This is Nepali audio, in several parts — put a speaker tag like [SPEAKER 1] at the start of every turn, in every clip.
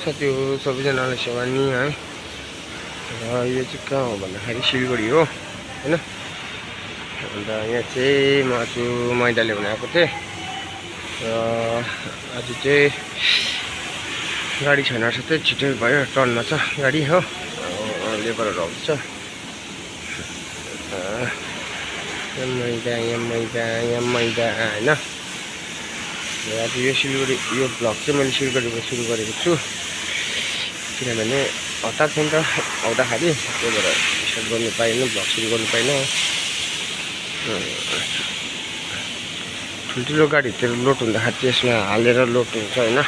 [SPEAKER 1] साथी हो सबैजनालाई सेवानी है। र यो चाहिँ कहाँ हो भन्दाखेरि सिलगढी हो हैन। अन्त यहाँ चाहिँ म आज मैदा ल्याउन आएको थिएँ र आज चाहिँ गाडी छैन रहेछ त्यही छिटै भयो, टर्नमा छ गाडी हो, लेबरहरू आउँछ। यहाँ मैदा हैन। आज यो सिलगढी यो ब्लग चाहिँ मैले सिलगढीबाट सुरु गरेको छु, किनभने हतार थियो नि त आउँदाखेरि, त्यही भएर स्टार्ट गर्नु पाइनँ, ब्लग सुरु गर्नु पाइनँ। ठुल्ठुलो गाडीतिर लोड हुँदाखेरि त्यसमा हालेर लोड हुन्छ होइन।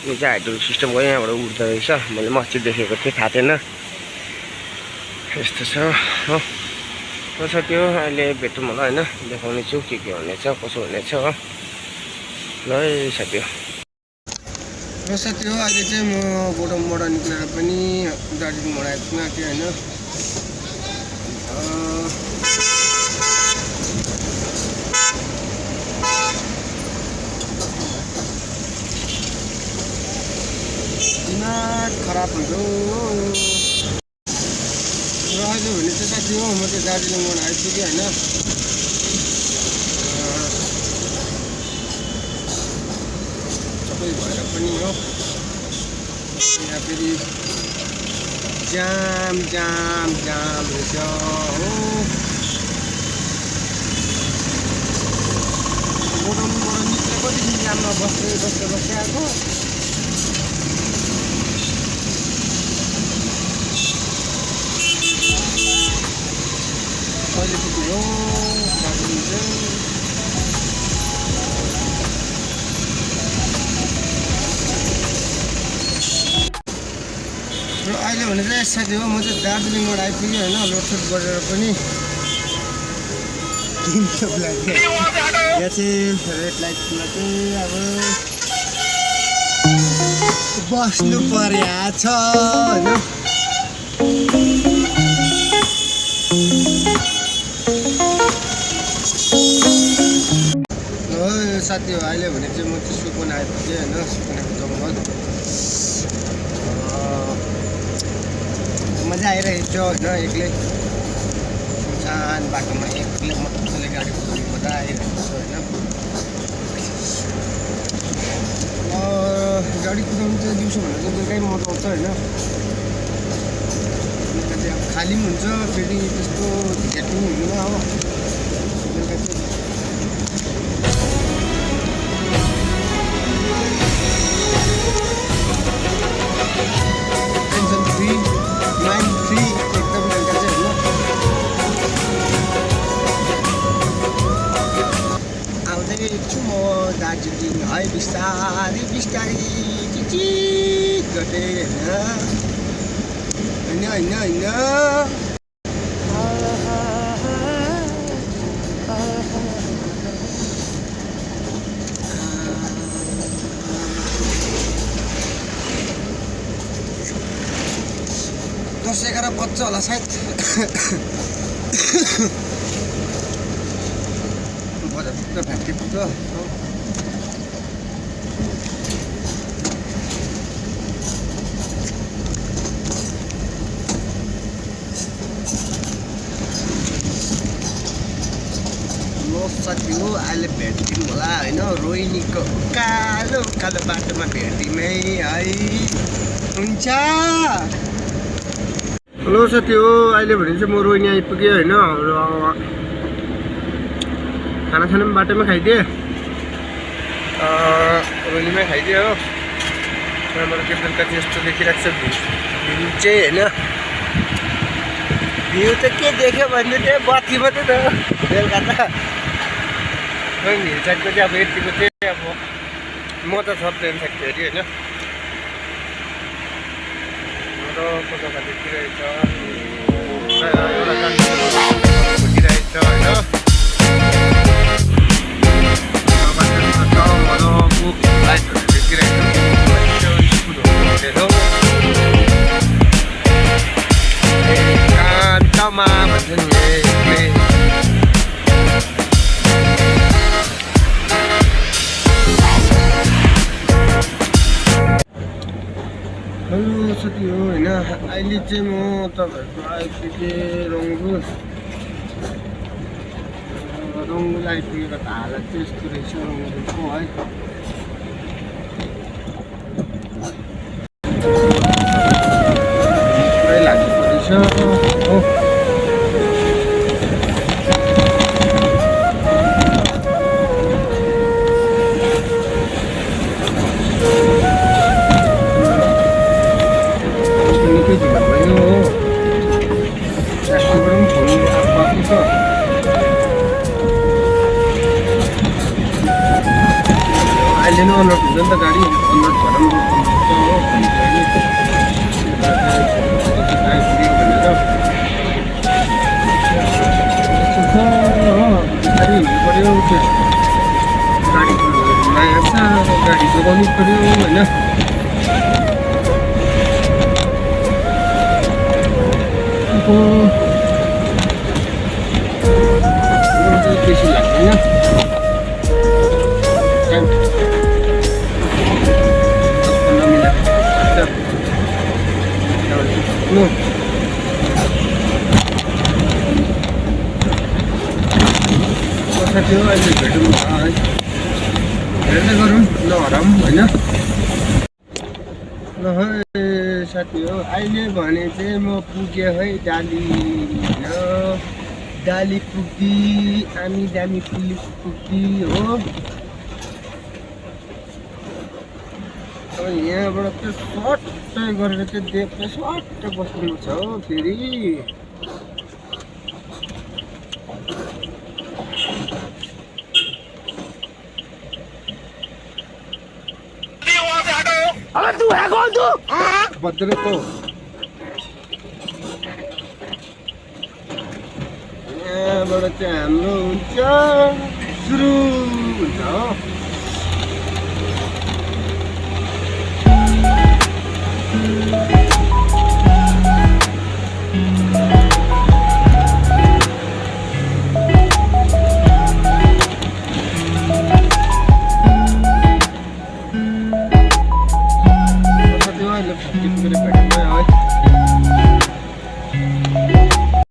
[SPEAKER 1] यो चाहिँ हाइड्रोलिक सिस्टमको यहाँबाट उड्दो रहेछ, मैले मस्ती देखेको थिएँ, थाहा थिएन यस्तो छ हो। साथी हो अहिले भेटौँ होला होइन, देखाउने छु के हुनेछ कसो हुनेछ हो। ल है साथी हो। र साथी हो अहिले चाहिँ म गोडाउनबाट निक्लेर पनि दार्जिलिङबाट आइपुग्न आँटेँ होइन। दिमाग खराब हुन्छ र अहिले भने चाहिँ साथी हो म चाहिँ दार्जिलिङबाट आइपुगेँ होइन। सबै भएर पनि हो यहाँ फेरि जाम रहेछ हो। गोडाउनबाट निस्केकोदेखि जाममा बस्दै आएको। अहिले पुग्यो दार्जिलिङ चाहिँ। र अहिले भने चाहिँ साथी हो म चाहिँ दार्जिलिङबाट आइपुगेँ होइन, लोडसेड गरेर पनि। यहाँ चाहिँ रेड लाइटमा चाहिँ अब बस्नु पर्या छ होइन। साथी हो अहिले भने चाहिँ म चाहिँ सुकुन आइपुगेँ होइन, सुकुनाको जङ्गल। मजा आइरहेको थियो होइन, एक्लै सुनसान बाटोमा एक्लै मजाले गाडी कुदाउनु मजा आइरहेको छ होइन। गाडी कुदाउनु चाहिँ दिउँसो भन्दा चाहिँ बेलुकै मजा आउँछ होइन। बेलुका चाहिँ अब खाली पनि हुन्छ, फेरि त्यस्तो भिड पनि हुँदैन हो बेलुका चाहिँ। दार्जिलिङ है बिस्तारै चिचित गर्दै होइन। 10-11 बज्छ होला सायद। बजार पुग्छ, फ्याक्ट्री पुग्छ। साथी हो अहिले भेट्यौँ होला होइन, रोहिणीको कालो बाटोमा भेट्यौँ है। हुन्छ हेलो साथी हो अहिले भने चाहिँ म रोहिणी आइपुगेँ होइन। खाना पनि बाटोमा खाइदिएँ, रोहिणीमै खाइदिएँ हो। त्यहाँबाट के बेलुका चाहिँ यस्तो देखिरहेको छ भ्यू चाहिँ होइन। भ्यू त के देख्यो भने चाहिँ बत्ती मात्रै त बेलुका त। हिल साइडको चाहिँ अब यतिको चाहिँ अब म त छ प्लेन साइड फेरि होइन। फोटो देखिरहेछ देखिरहेछ होइन। लाइटहरू देखिरहेछ, स्कुलहरू कान्तमा भन्छ नि। हेलो साथी हो होइन, अहिले चाहिँ म तपाईँहरूको आइपुगेँ रङ्गुल आइपुगेको त हालत चाहिँ यस्तो रहेछ रङ्गुलको है। पुरै लागेको रहेछ हो। निकै ढिलो भयो हो, ट्राफिकबाट पनि फोन आएको छ। अहिले नै अनलोड हुन्छ नि त गाडी, अनलोड भएर पनि रोक्नुपर्छ हो आइपुग्यो भनेर। गाडी हिँड्नु पऱ्यो, गाडी नयाँ छ, गाडी जोगाउनु पऱ्यो होइन। बेसी लाग्दैन टाइम, 10-15 मिनट साथी हो। अहिले भेटौँ है, हेर्दै गरौँ नहराउँ होइन। ल है साथी हो, अहिले भने चाहिँ म पुगेँ है डाली होइन, डाली पुग्दी आमी दामी पुलिस पुग्दी हो। अब यहाँबाट त्यो सट्टै गरेर चाहिँ देख्ने सट्टै बस्नु छ हो फेरि। बद्रे त यहाँबाट चाहिँ हाम्रो हुन्छ सुरु हुन्छ हो।